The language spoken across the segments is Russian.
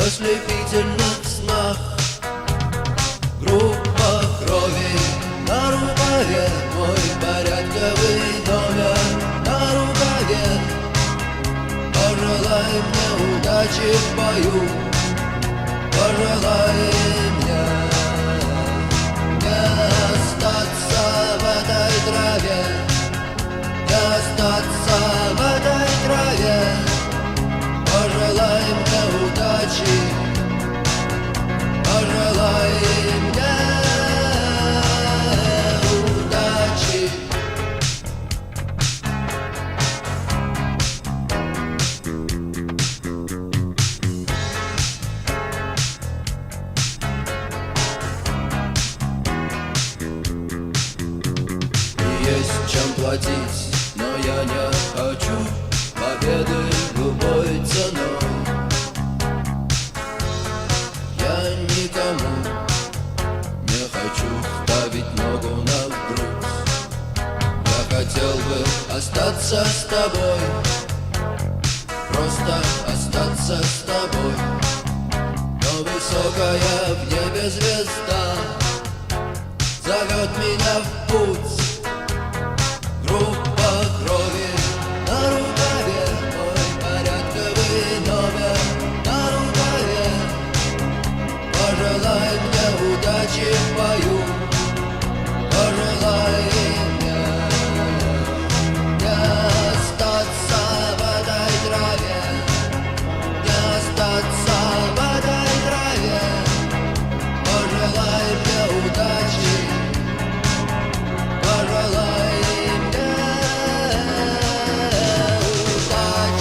ослепительных снах. Группа крови на рукаве, мой порядковый номер на рукаве. Пожелай мне удачи в бою, пожелай мне не остаться в этой траве, не остаться в этой траве. Пожелай мне удачи, пожелай мне удачи. Есть чем платить, но я не хочу победы любой ценой. Я никому не хочу ставить ногу на грудь. Я хотел бы остаться с тобой, просто остаться с тобой. Но высокая в небе звезда зовет меня в путь. Группа крови на рукаве, мой порядковый номер на рукаве. Пожелай мне удачи в бою, пожелай мне не остаться в этой траве, не остаться в этой траве. Пожелай мне удачи, пожелай мне удачи.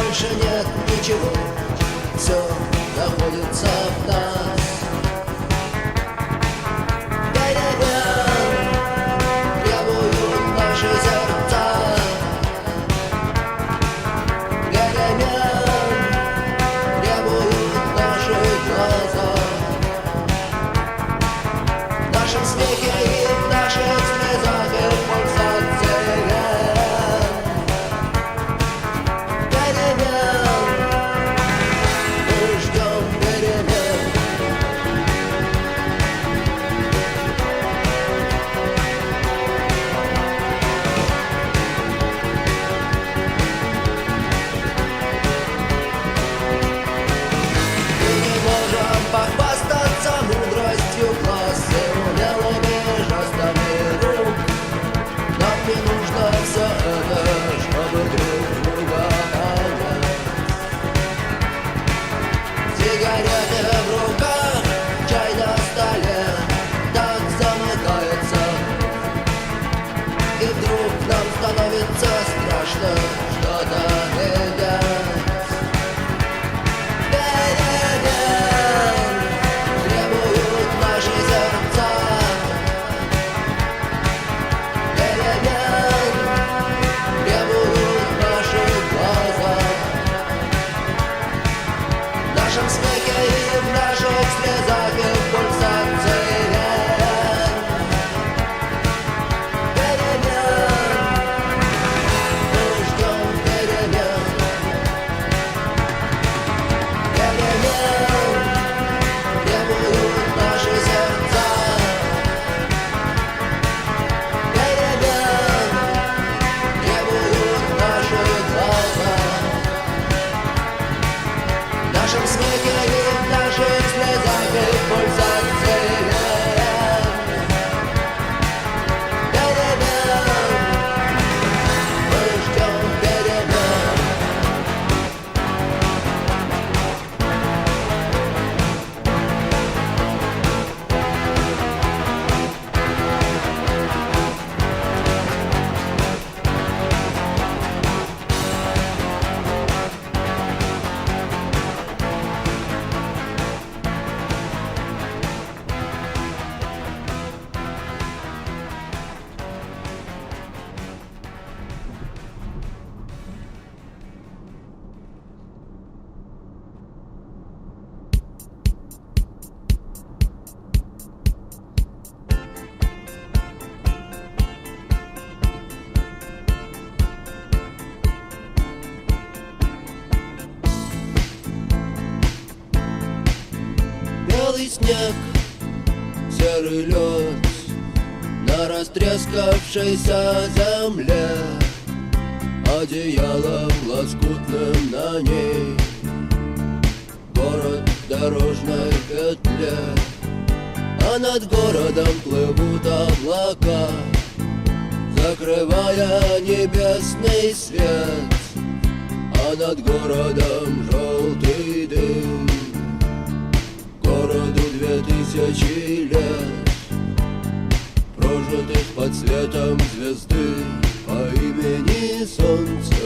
больше нет ничего, все находится в нас. Перемен требуют наши сердца, перемен требуют наши глаза. В нашем смехе и в наших слезах и в пульсации вен. Перемен, мы ждем перемен. Мы не можем похвастаться мудростью класса, умелыми жестами рук. Нам не нужно все это, чтобы друг друга понять. Сигареты в руках, чай на столе, так замыкается. И вдруг нам становится страшно что-то менять. Перемен требуют наши сердца, перемен требуют наши глаза. В нашем смехе и в наших слезах и в пульсации вен. Перемен, мы ждем перемен. Перемен требуют наши сердца, перемен требуют наши глаза. В нашем смехе и в наших слезах и в пульсации вен. Перемен, мы ждем перемен. Белый снег, серый лед на растрескавшейся земле, одеялом лоскутным на ней город в дорожной петле. А над городом плывут облака, закрывая небесный свет. А над городом желтый дым, городу 2000 лет, прожитых под светом звезды по имени Солнце.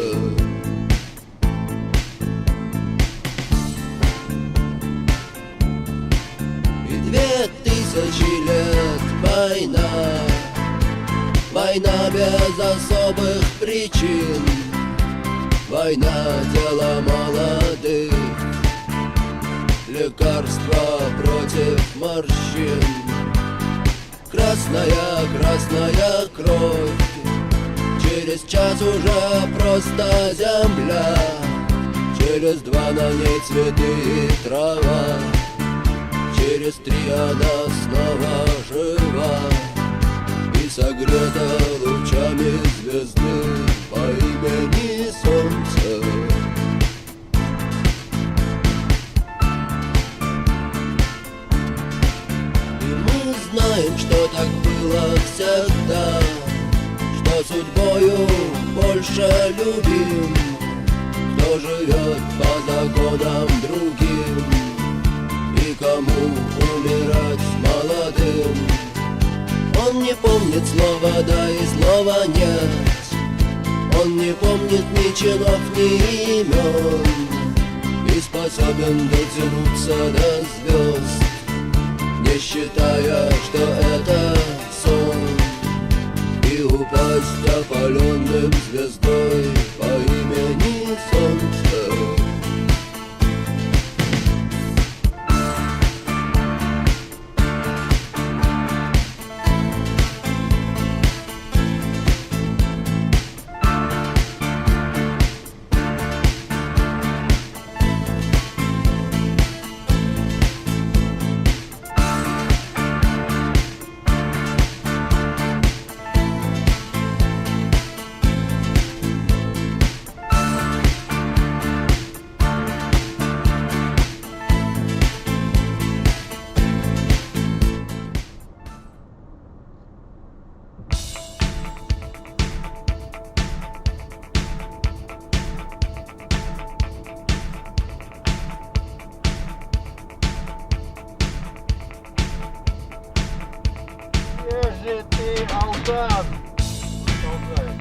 И 2000 лет война, война без особых причин, война дело молодых, лекарства против морщин. Красная, красная кровь, через час уже просто земля, через 2 на ней цветы и трава, через 3 она снова жива и согрета лучами звезды по имени Солнце. Знаем, что так было всегда, что судьбою больше любим, кто живет по законам другим, и кому умирать молодым. Он не помнит слова «да» и слова «нет», он Он не помнит ни чинов, ни имен и способен дотянуться до звезд, не считая, что это сон, и упасть опаленным звездой по имени Солнце. Где же ты, Алдан? Продолжай.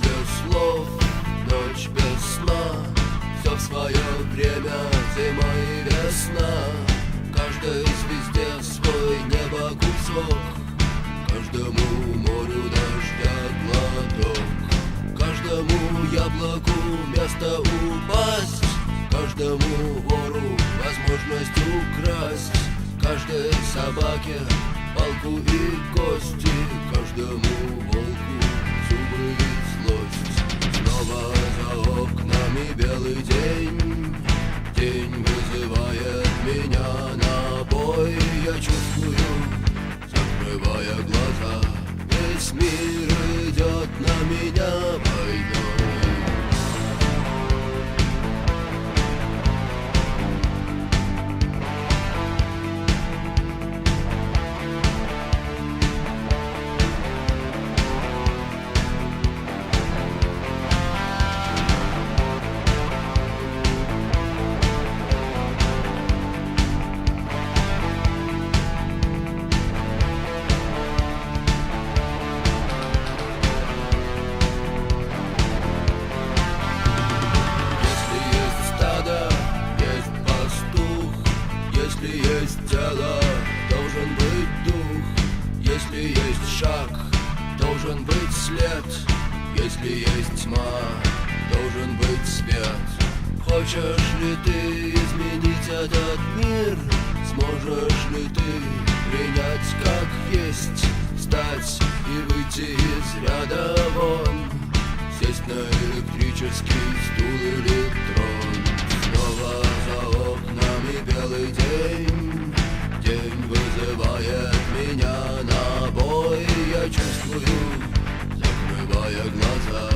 Без слов, ночь без сна, все в свое время, зима и весна. Каждой звезде свой небо кусок, каждому морю дождя глоток, каждому яблоку место упасть, каждому вору возможность украсть, каждой собаке палку и кости, каждому волку зубы и злость. Снова за окнами белый день, день вызывает меня на бой. Я чувствую, закрывая глаза, весь мир идет на меня войной. Если есть тело, должен быть дух. Если есть шаг, должен быть след. Если есть тьма, должен быть свет. Хочешь ли ты изменить этот мир? Сможешь ли ты принять как есть? Встать и выйти из ряда вон, сесть на электрический стул или трон. Снова за окнами белый день, день вызывает меня на бой. Я чувствую, закрывая глаза,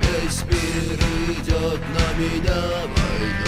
весь мир идет на меня войной.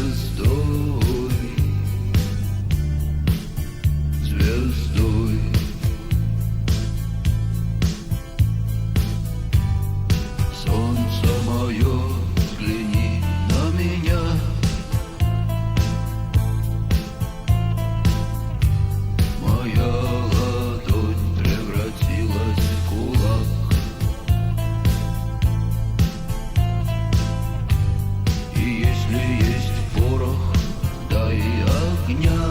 звездой, звездой. Солнце мое, взгляни на меня. Моя ладонь превратилась в кулак. И если есть порох, дай огня.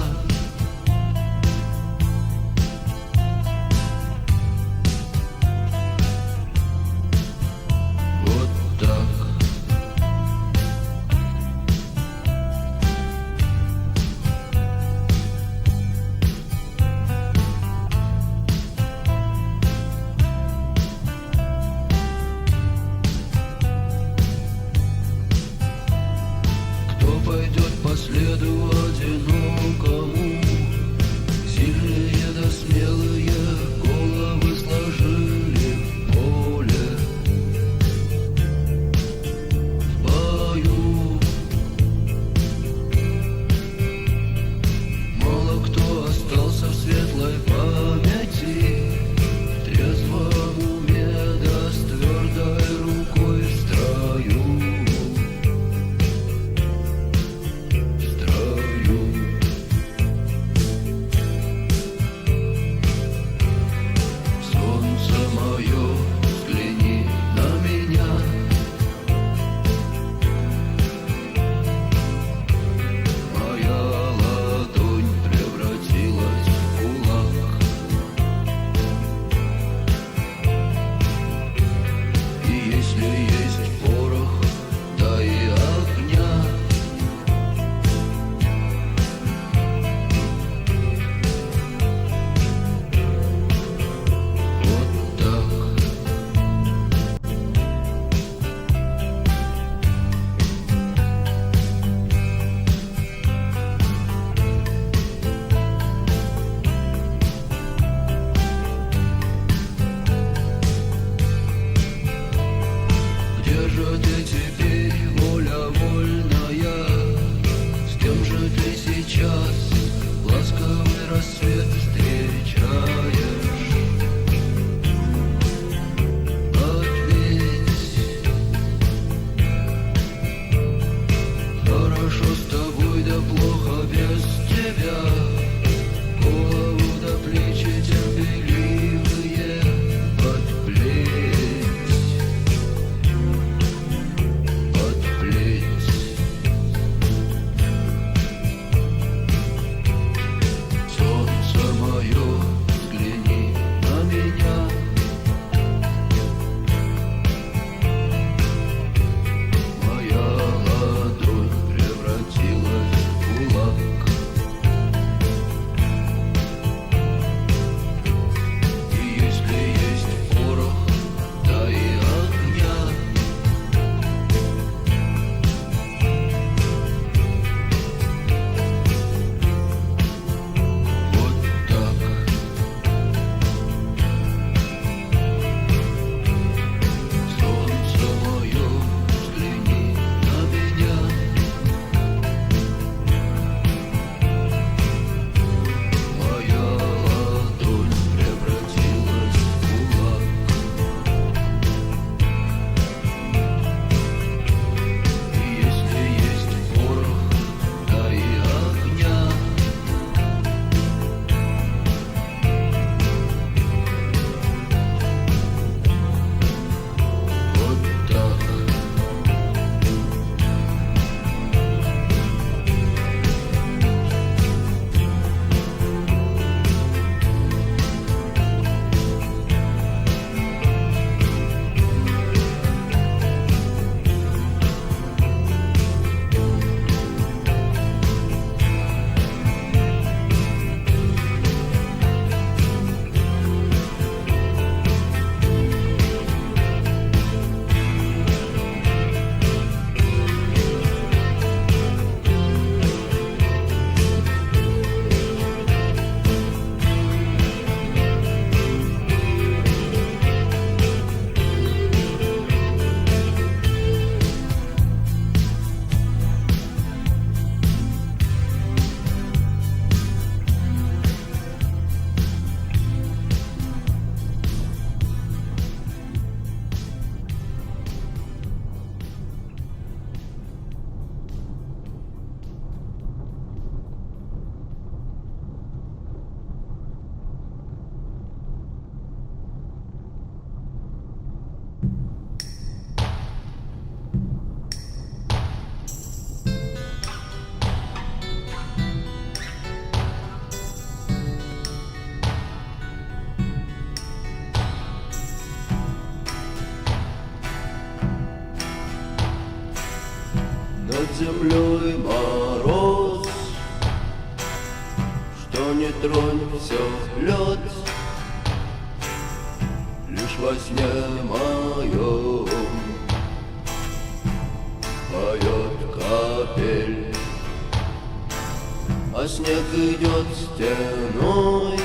Вот так. Кто пойдет по следу одинокому? Сильные да смелые головы сложили в поле. В бою мало кто остался в светлой памяти, в трезвом уме да с твердой рукой в строю. Солнце мое, взгляни на меня. Моя ладонь превратилась в кулак. И если есть порох, дай огня. Вот так. Где же ты теперь, воля вольная? С кем же ты сейчас ласковый рассвет встречаешь? Ответь, хорошо с тобой, да плохо без тебя. Голову до плечи терпеливые подплеть. Подплеть. Солнце мое, взгляни на меня. Моя ладонь превратилась в кулак. но не тронь, все лед. Лишь во сне моем поет капель, а снег идет стеной,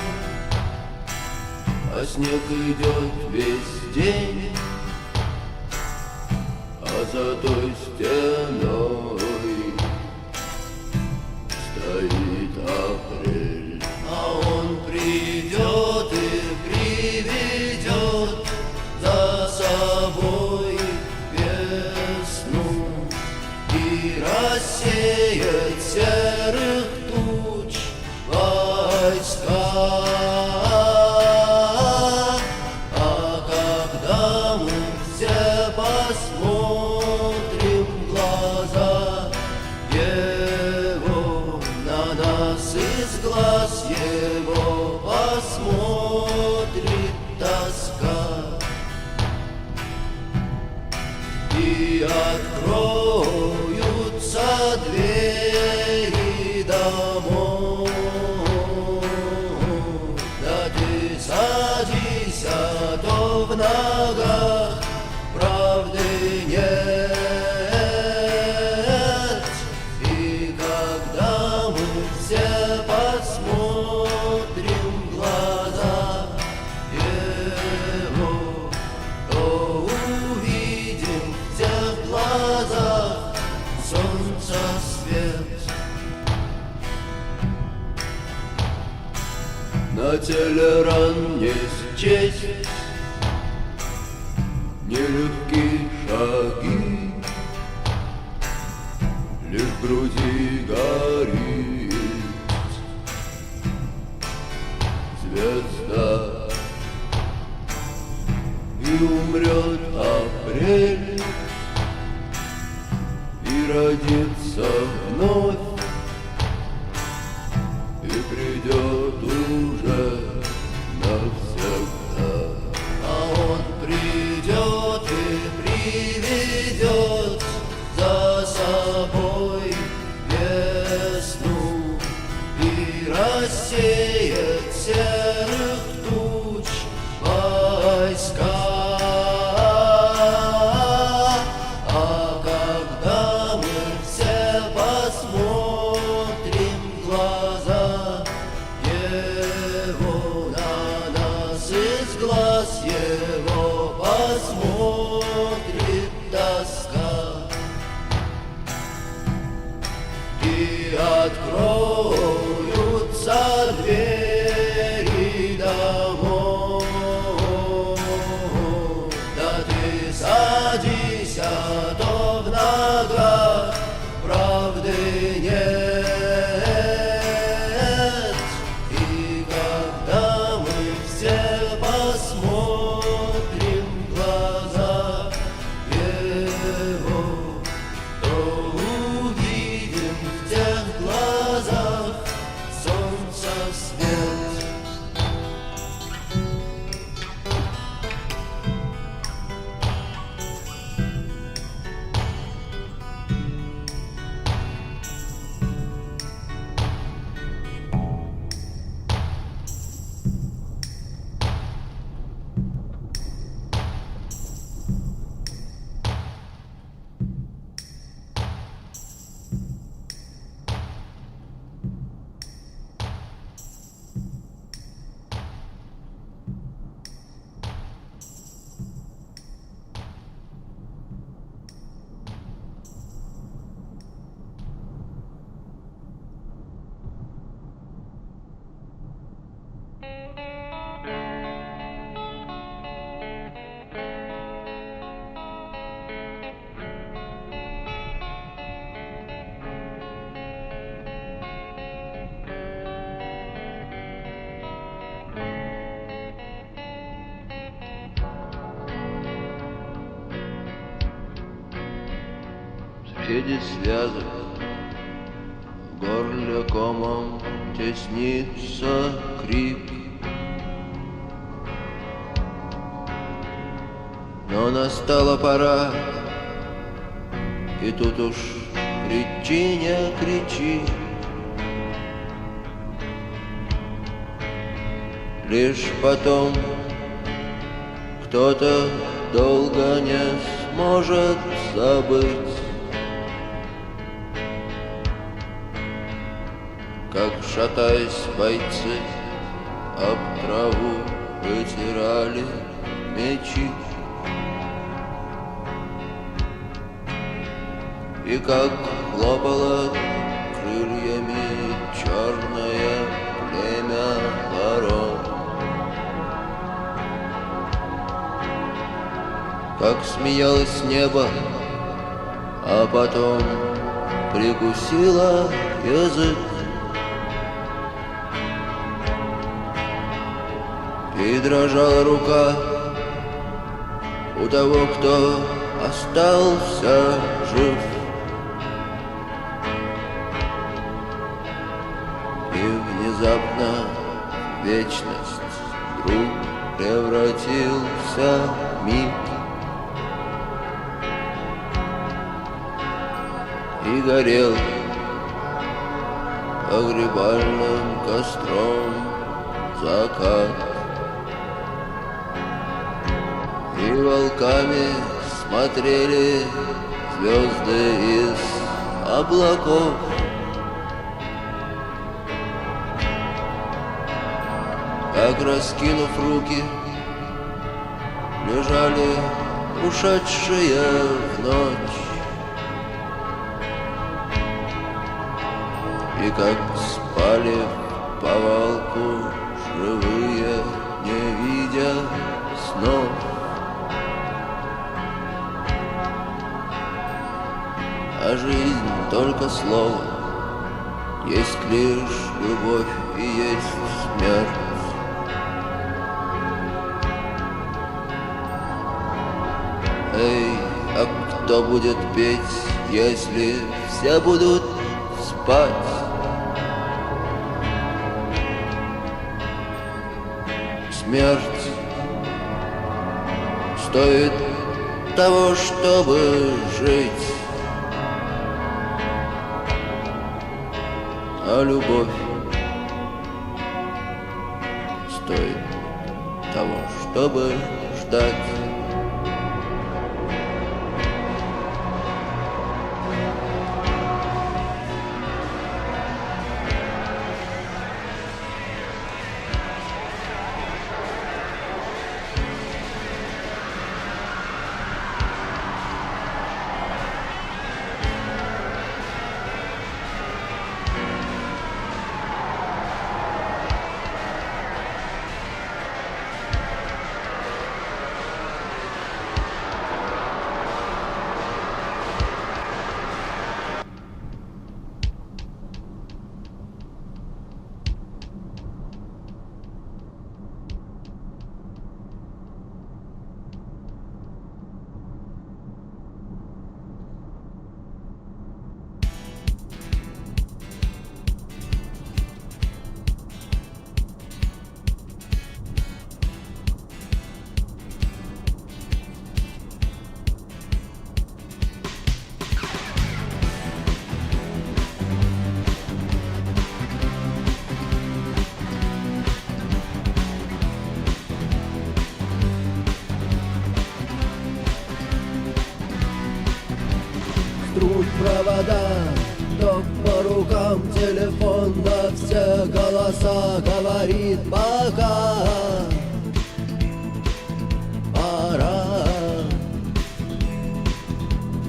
а снег идет весь день, а за той стеной стоит апрель. А он придет и приведет за собой весну и рассеет серых туч войска. А когда мы все посмотрим в глаза его, на нас из глаз его посмотрит тоска, и откроются двери домов. Да ты садись, а то в ногах правды нет. И когда мы все посмотрим в глаза его, то увидим в тех глазах солнца свет. На теле ран не счесть нелегкие шаги, лишь в груди горит звезда, и умрет апрель, и родится вновь, и придет уже навсегда. А он придет и приведет за собой весну и рассеет серых туч войска. А когда мы все посмотрим в глаза его, на нас из глаз его посмотрит тоска, и откроются двери домов. Да ты садись, а то в ногах правды нет. И когда мы все посмотрим в глаза его, то увидим в тех глазах солнца свет. Среди связок в горле комом теснится крик, но настала пора, и тут уж кричи, не кричи. Лишь потом кто-то долго не сможет забыть, как, шатаясь, бойцы об траву вытирали мечи, и как хлопало крыльями черное племя ворон, как смеялось небо, а потом прикусило язык, и дрожала рука у того, кто остался жив. И внезапно вечность вдруг превратился в миг, и горел погребальным костром закат, и волками смотрели звезды из облаков. Как, раскинув руки, лежали ушедшие в ночь, и как спали в повалку живые, не видя снов. А жизнь только слово, есть лишь любовь и есть смерть. Эй, а кто будет петь, если все будут спать? Смерть стоит того, чтобы жить, а любовь стоит того, чтобы ждать. Трут провода, ток по рукам, телефон на все голоса говорит пока. Пора.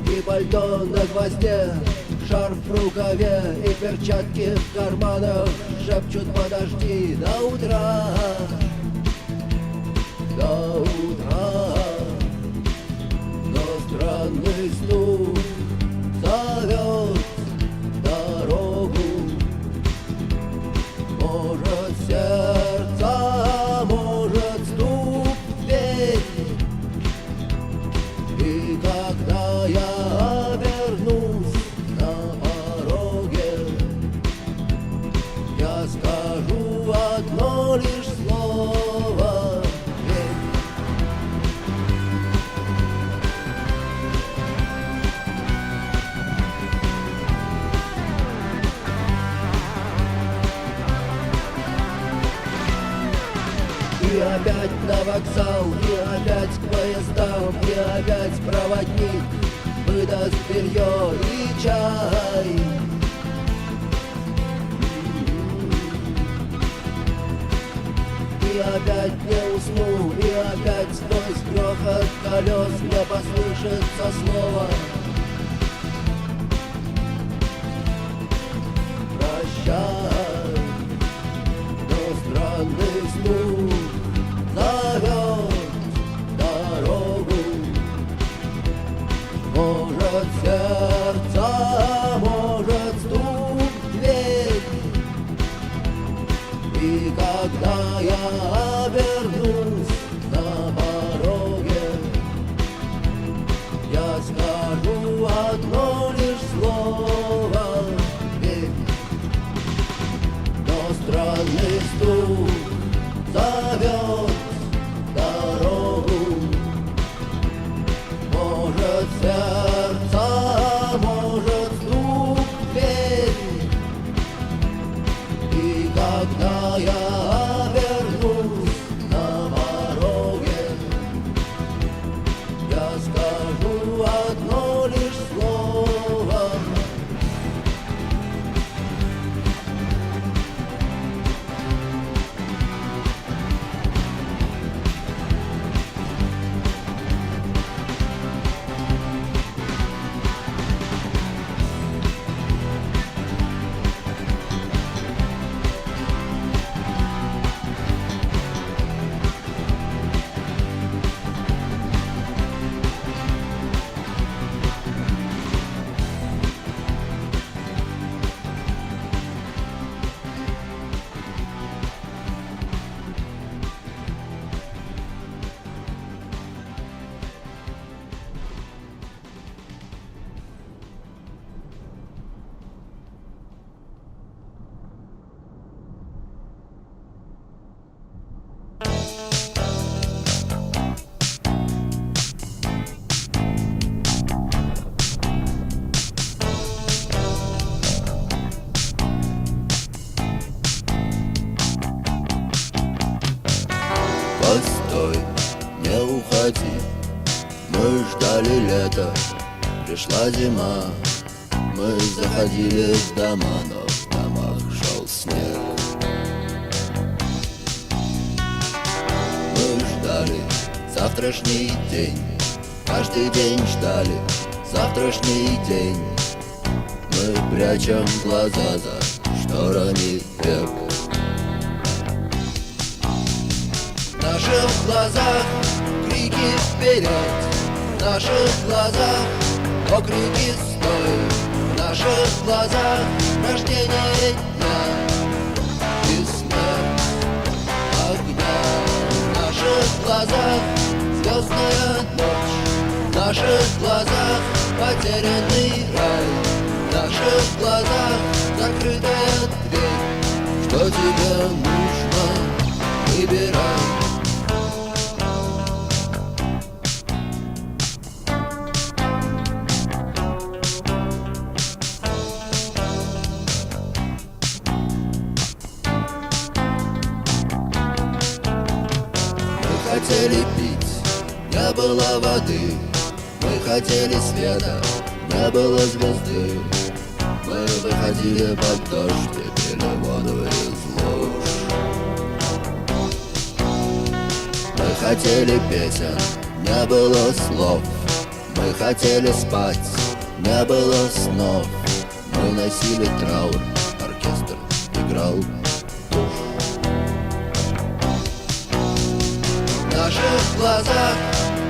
И пальто на гвозде, шарф в рукаве и перчатки в карманах шепчут: подожди до утра, до утра. Но странный стук зовет дорогу, может сердце, может стук в дверь. И когда я обернусь на пороге, я скажу одно лишь слово: верь. опять на вокзал, и опять к поездам, и опять проводник выдаст белье и чай. И опять не усну, и опять сквозь грохот колес мне послышится слово: прощай. Но странный стук зовет дорогу. Может, сердце, может, стук в дверь. И когда я обернусь на пороге, я скажу одно лишь слово: верь. Но странный стук зовет дорогу. Может, сердце, может, стук в дверь. И когда я обернусь на пороге, я скажу одно лишь слово: Постой, не уходи, мы ждали лета, пришла зима. Мы заходили в дома, но в домах шел снег. Мы ждали завтрашний день, каждый день ждали завтрашний день. Мы прячем глаза за шторами век. в наших глазах крики вперед, в наших глазах окрики стой, в наших глазах рождение дня и смерть огня. В наших глазах звездная ночь, в наших глазах потерянный рай, в наших глазах закрытая дверь. Что тебе нужно, выбирай. Мы хотели пить, не было воды. Мы хотели света, не было звезды. Мы выходили под дождь и пили воду из луж. Мы хотели песен, не было слов. Мы хотели спать, не было снов. Мы носили траур, оркестр играл душ. В наших глазах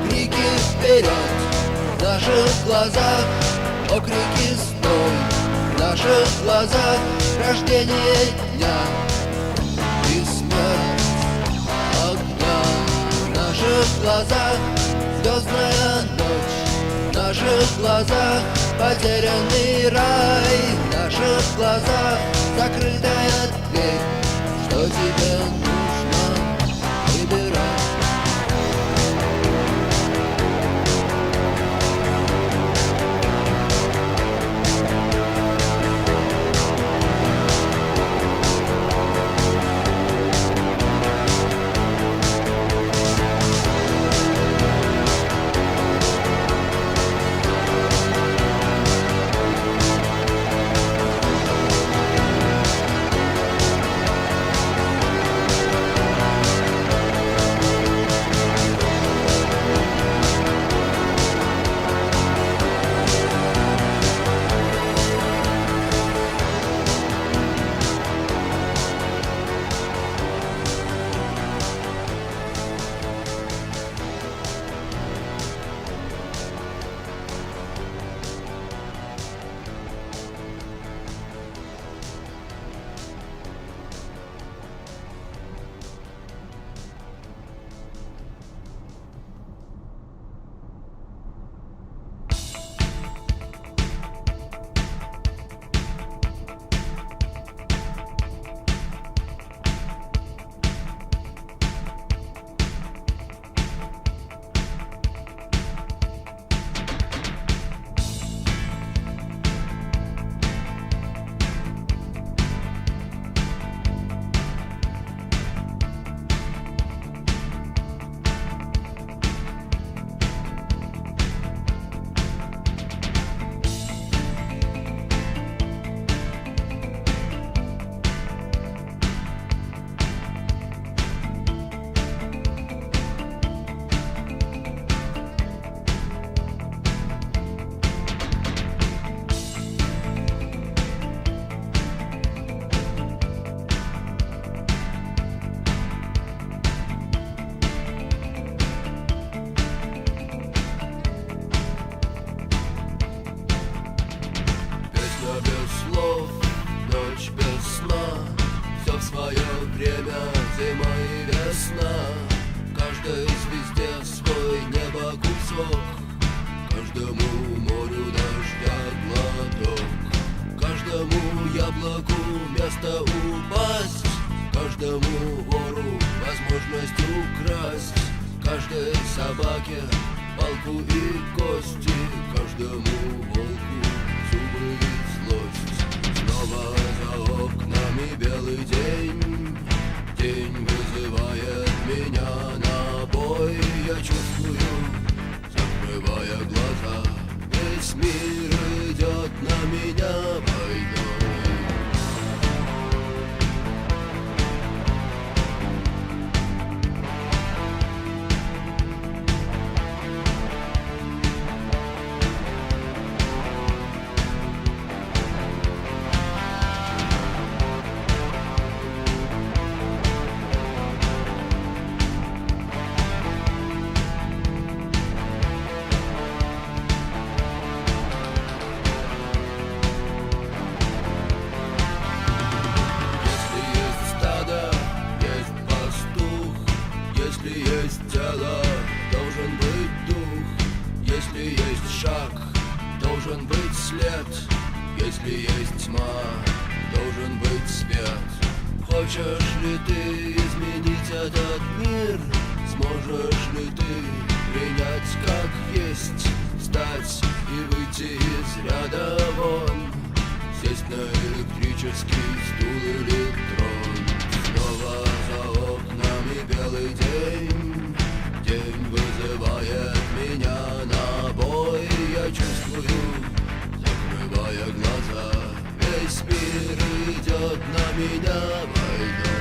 крики вперед, в наших глазах окрики стой, в наших глазах рождение дня и смерть огня. В наших глазах звездная ночь, в наших глазах потерянный рай, в наших глазах закрытая дверь. Что тебе нужно, выбирай. свое время, зима и весна. Каждой звезде свой небо кусок, каждому морю дождя глоток, каждому яблоку место упасть, каждому вору возможность украсть, каждой собаке палку и кости, каждому волку зубы и злость. Снова за окнами белый день, день вызывает меня на бой. Я чувствую, закрывая глаза, весь мир идет на меня войной. Если есть тело, должен быть дух. Если есть шаг, должен быть след. Если есть тьма, должен быть свет. Хочешь ли ты изменить этот мир? Сможешь ли ты принять как есть? Встать и выйти из ряда вон, сесть на электрический стул или трон. Снова за окнами белый день, день вызывает меня на бой. Я чувствую, закрывая глаза, весь мир идет на меня войной.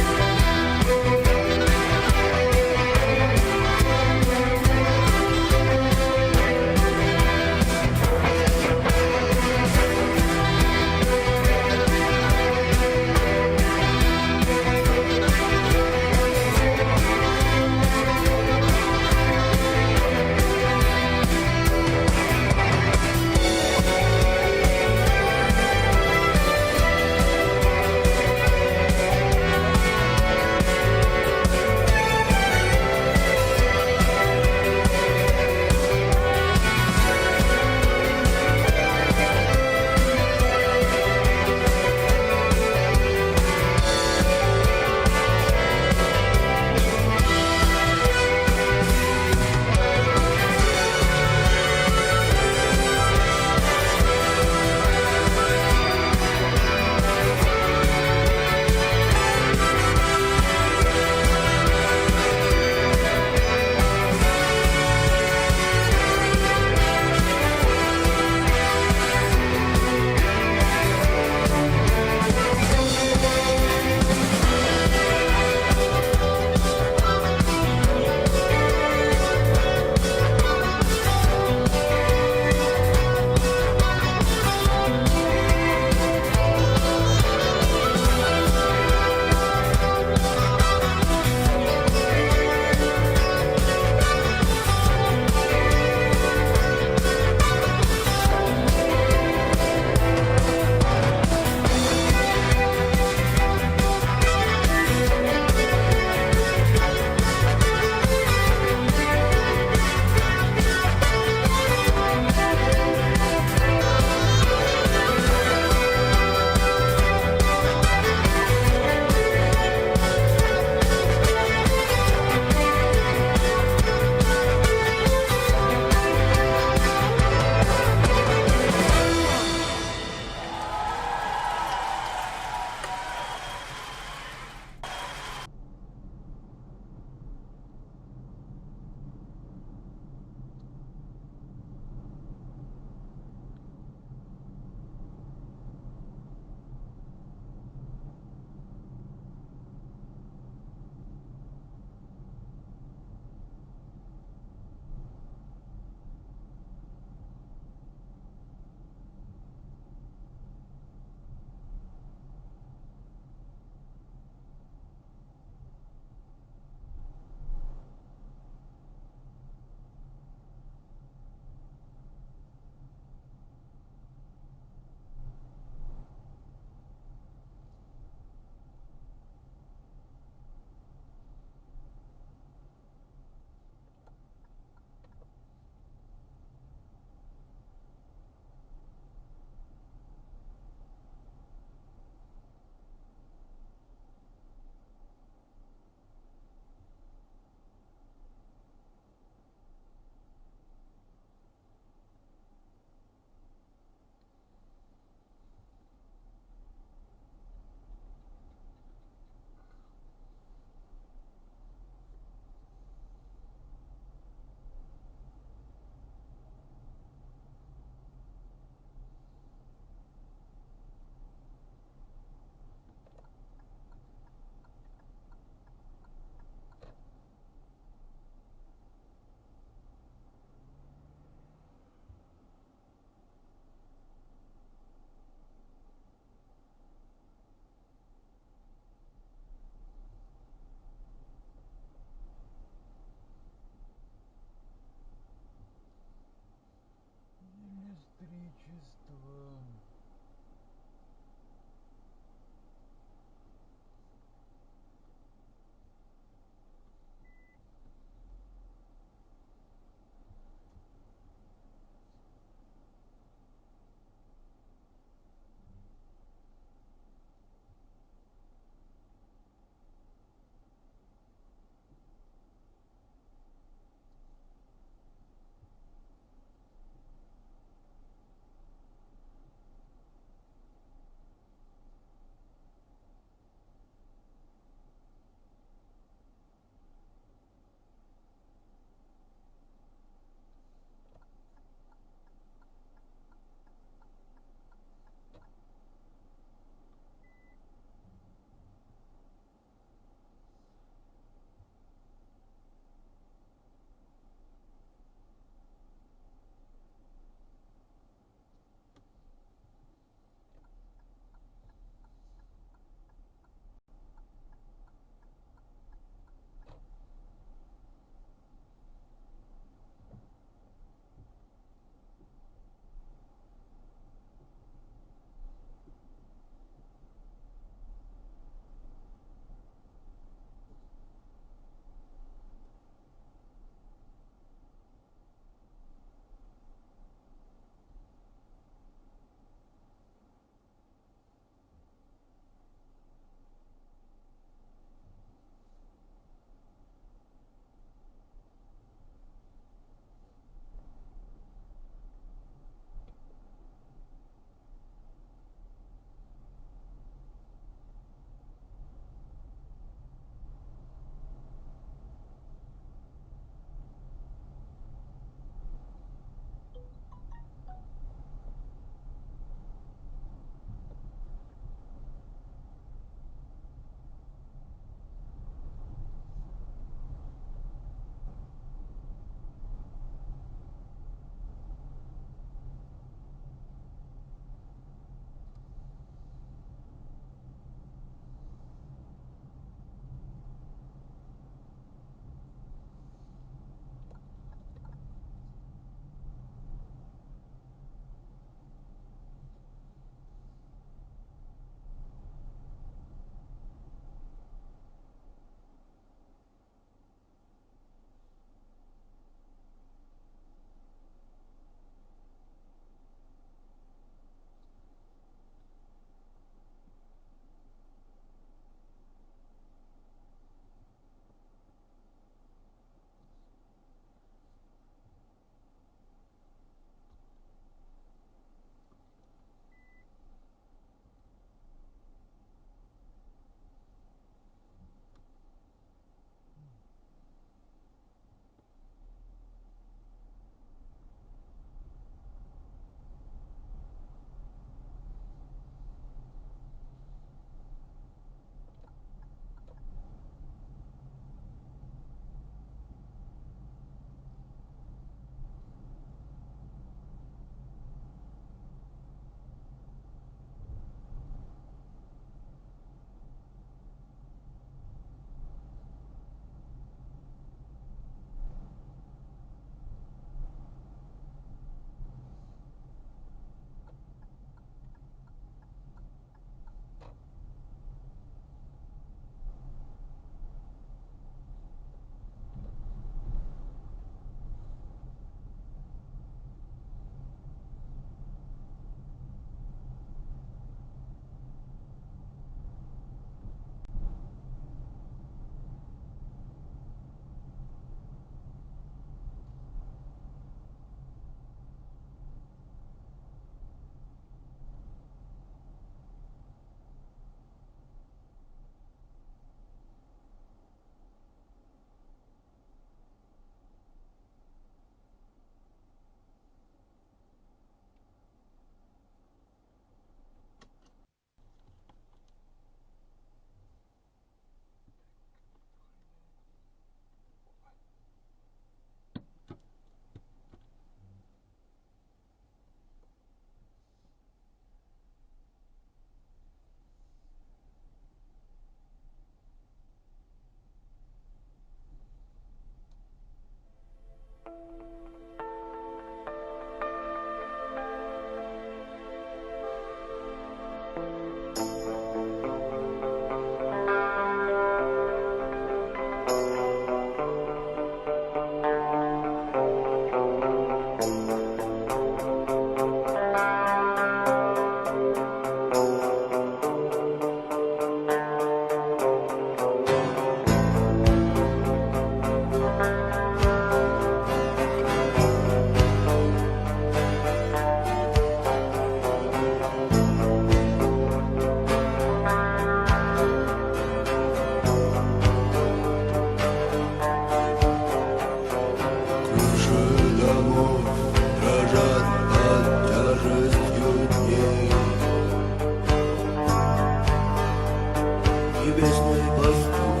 небесный пастух.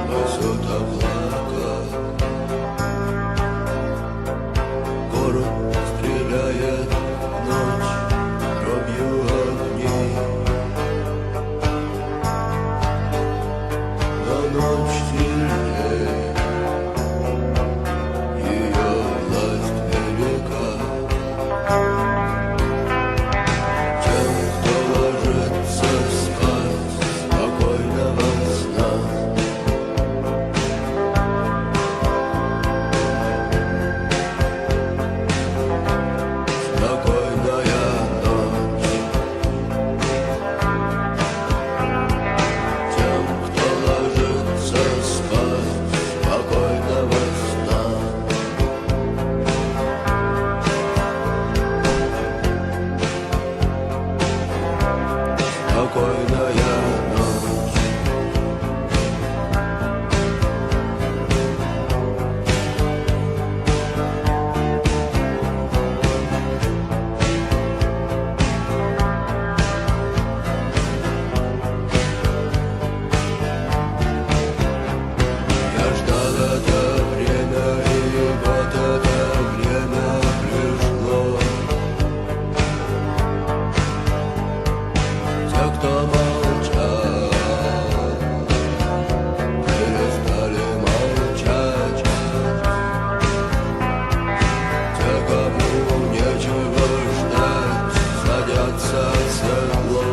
Несет облака, город стреляет ночь дробью огней. Но ночь сильней, ее власть велика. Тем, кто ложится спать спокойного сна, спокойная ночь. Тем, кто ложится спать спокойного сна, спокойная ночь. Я ждал это время, и вот это время пришло. Те, кто молчал, перестали молчать. Те, кому нечего ждать, садятся в седло.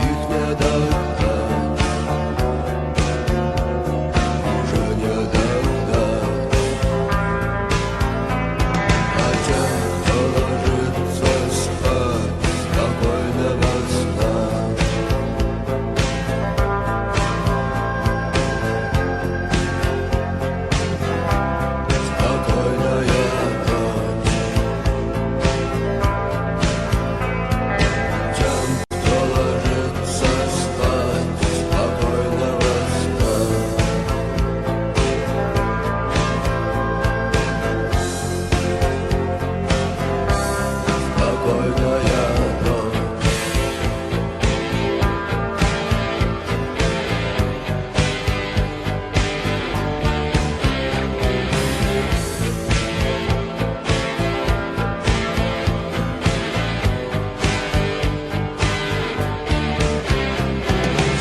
Их не догнать, уже не догнать. А тем, кто ложится спать спокойного сна, спокойная ночь. Тем, кто ложится спать спокойного сна, спокойная ночь.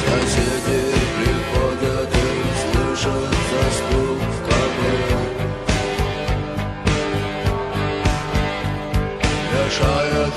Соседи приходят и слышат стук копыт, мешает